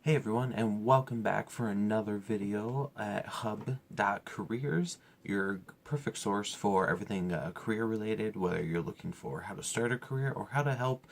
Hey everyone, and welcome back for another video at Hub.Careers, your perfect source for everything career related, whether you're looking for how to start a career or how to help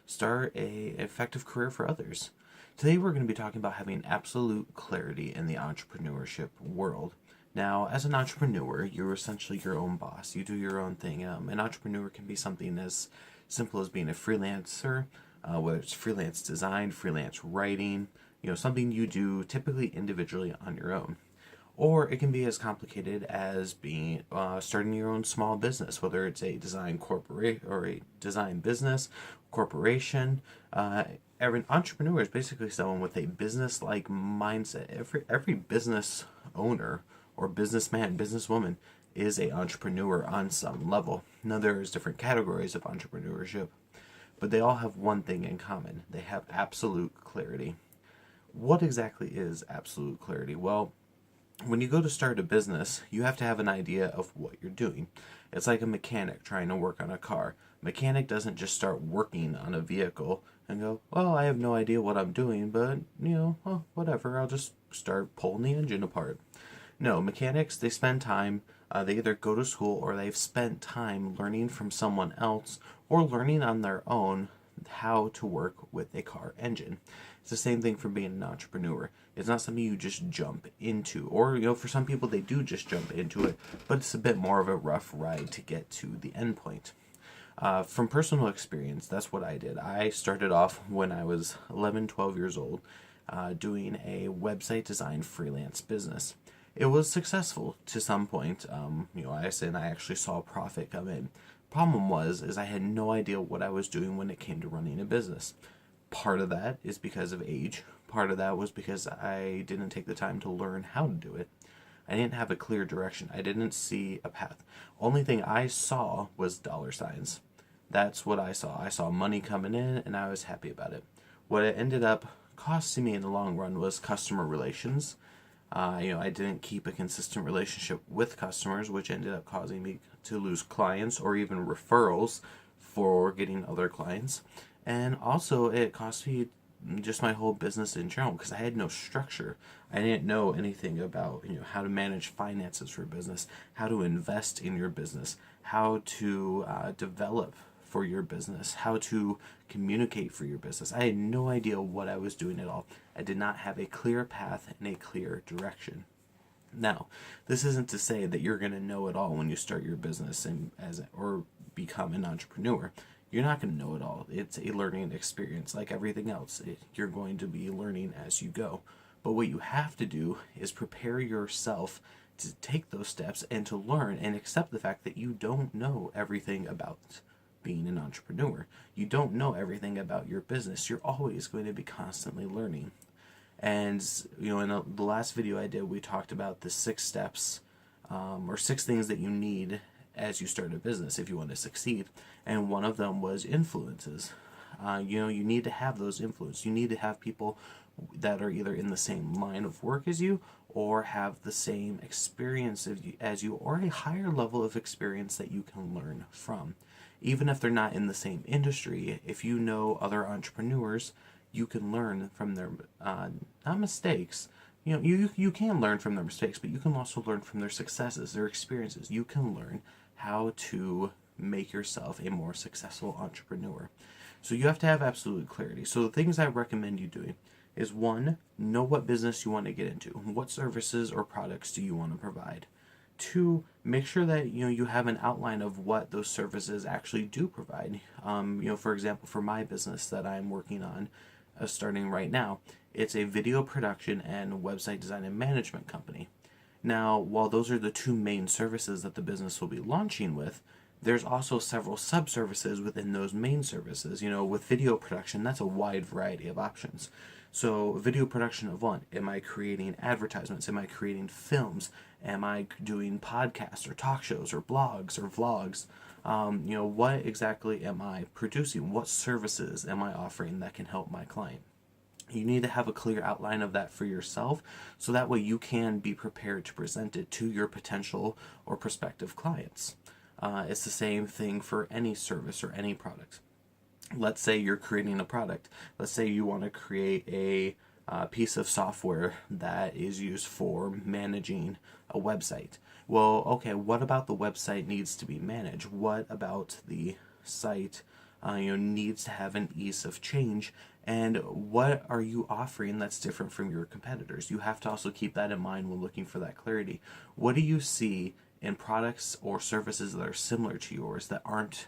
start a effective career for others. Today we're going to be talking about having absolute clarity in the entrepreneurship world. Now, as an entrepreneur, you're essentially your own boss. You do your own thing. An entrepreneur can be something as simple as being a freelancer, whether it's freelance design, freelance writing, something you do typically individually on your own. Or it can be as complicated as being starting your own small business, whether it's a design corporate or a design business corporation. Every entrepreneur is basically someone with a business-like mindset. Every business owner or businessman, businesswoman is a entrepreneur on some level. Now there's different categories of entrepreneurship, but they all have one thing in common: they have absolute clarity. What exactly is absolute clarity? Well, when you go to start a business, you have to have an idea of what you're doing. It's like a mechanic trying to work on a car. Mechanic doesn't just start working on a vehicle and go, well, I have no idea what I'm doing, but, whatever, I'll just start pulling the engine apart. No, mechanics, they spend time, they either go to school or they've spent time learning from someone else or learning on their own how to work with a car engine. It's the same thing for being an entrepreneur. It's not something you just jump into, or for some people they do just jump into it, but it's a bit more of a rough ride to get to the end point. From personal experience, that's what I did. I started off when I was 11, 12 years old, doing a website design freelance business. It was successful to some point. I actually saw a profit come in. Problem is I had no idea what I was doing when it came to running a business. Part of that is because of age. Part of that was because I didn't take the time to learn how to do it. I didn't have a clear direction. I didn't see a path. Only thing I saw was dollar signs. That's what I saw. I saw money coming in and I was happy about it. What it ended up costing me in the long run was customer relations. I didn't keep a consistent relationship with customers, which ended up causing me to lose clients or even referrals for getting other clients. And also, it cost me just my whole business in general because I had no structure. I didn't know anything about how to manage finances for a business, how to invest in your business, how to develop for your business, how to communicate for your business. I had no idea what I was doing at all. I did not have a clear path and a clear direction. Now, this isn't to say that you're going to know it all when you start your business or become an entrepreneur. You're not going to know it all. It's a learning experience like everything else. You're going to be learning as you go. But what you have to do is prepare yourself to take those steps and to learn and accept the fact that you don't know everything about being an entrepreneur. You don't know everything about your business. You're always going to be constantly learning. And in the last video I did, we talked about the 6 steps or 6 things that you need as you start a business if you want to succeed. And one of them was influences. You need to have those influences. You need to have people that are either in the same line of work as you or have the same experience as you or a higher level of experience that you can learn from. Even if they're not in the same industry, if you know other entrepreneurs, you can learn from their not mistakes. You can learn from their mistakes, but you can also learn from their successes, their experiences. You can learn how to make yourself a more successful entrepreneur. So you have to have absolute clarity. So the things I recommend you doing is 1, know what business you want to get into. What services or products do you want to provide? 2, make sure that you have an outline of what those services actually do provide. For example, for my business that I'm working on, starting right now, it's a video production and website design and management company. Now, while those are the 2 main services that the business will be launching with, there's also several sub-services within those main services. With video production, that's a wide variety of options. So video production of what? Am I creating advertisements? Am I creating films? Am I doing podcasts or talk shows or blogs or vlogs? What exactly am I producing? What services am I offering that can help my client? You need to have a clear outline of that for yourself so that way you can be prepared to present it to your potential or prospective clients. It's the same thing for any service or any product. Let's say you're creating a product. Let's say you want to create a piece of software that is used for managing a website. Well, okay, what about the website needs to be managed? What about the site needs to have an ease of change? And what are you offering that's different from your competitors? You have to also keep that in mind when looking for that clarity. What do you see in products or services that are similar to yours that aren't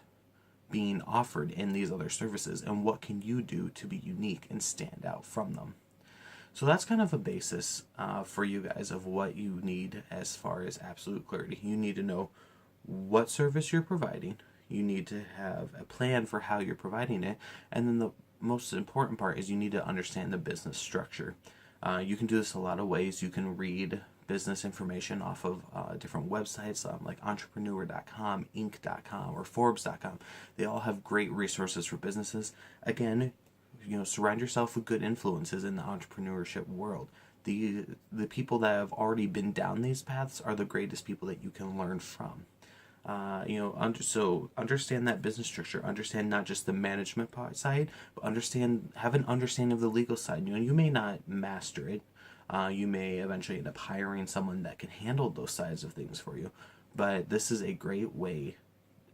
being offered in these other services, and what can you do to be unique and stand out from them? So that's kind of a basis for you guys of what you need as far as absolute clarity. You need to know what service you're providing. You need to have a plan for how you're providing it. And then the most important part is you need to understand the business structure. You can do this a lot of ways. You can read business information off of different websites like entrepreneur.com, inc.com, or forbes.com. They all have great resources for businesses. Again, surround yourself with good influences in the entrepreneurship world. The people that have already been down these paths are the greatest people that you can learn from. So understand that business structure. Understand not just the management part side, but have an understanding of the legal side. You may not master it. You may eventually end up hiring someone that can handle those sides of things for you. But this is a great way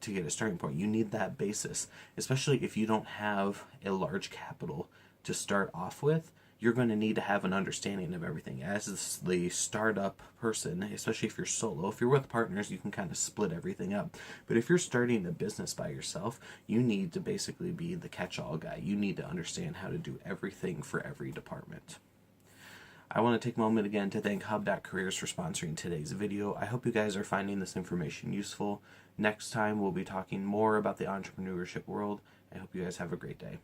to get a starting point. You need that basis, especially if you don't have a large capital to start off with. You're going to need to have an understanding of everything. As the startup person, especially if you're solo, if you're with partners, you can kind of split everything up. But if you're starting a business by yourself, you need to basically be the catch-all guy. You need to understand how to do everything for every department. I want to take a moment again to thank Hub.Careers for sponsoring today's video. I hope you guys are finding this information useful. Next time, we'll be talking more about the entrepreneurship world. I hope you guys have a great day.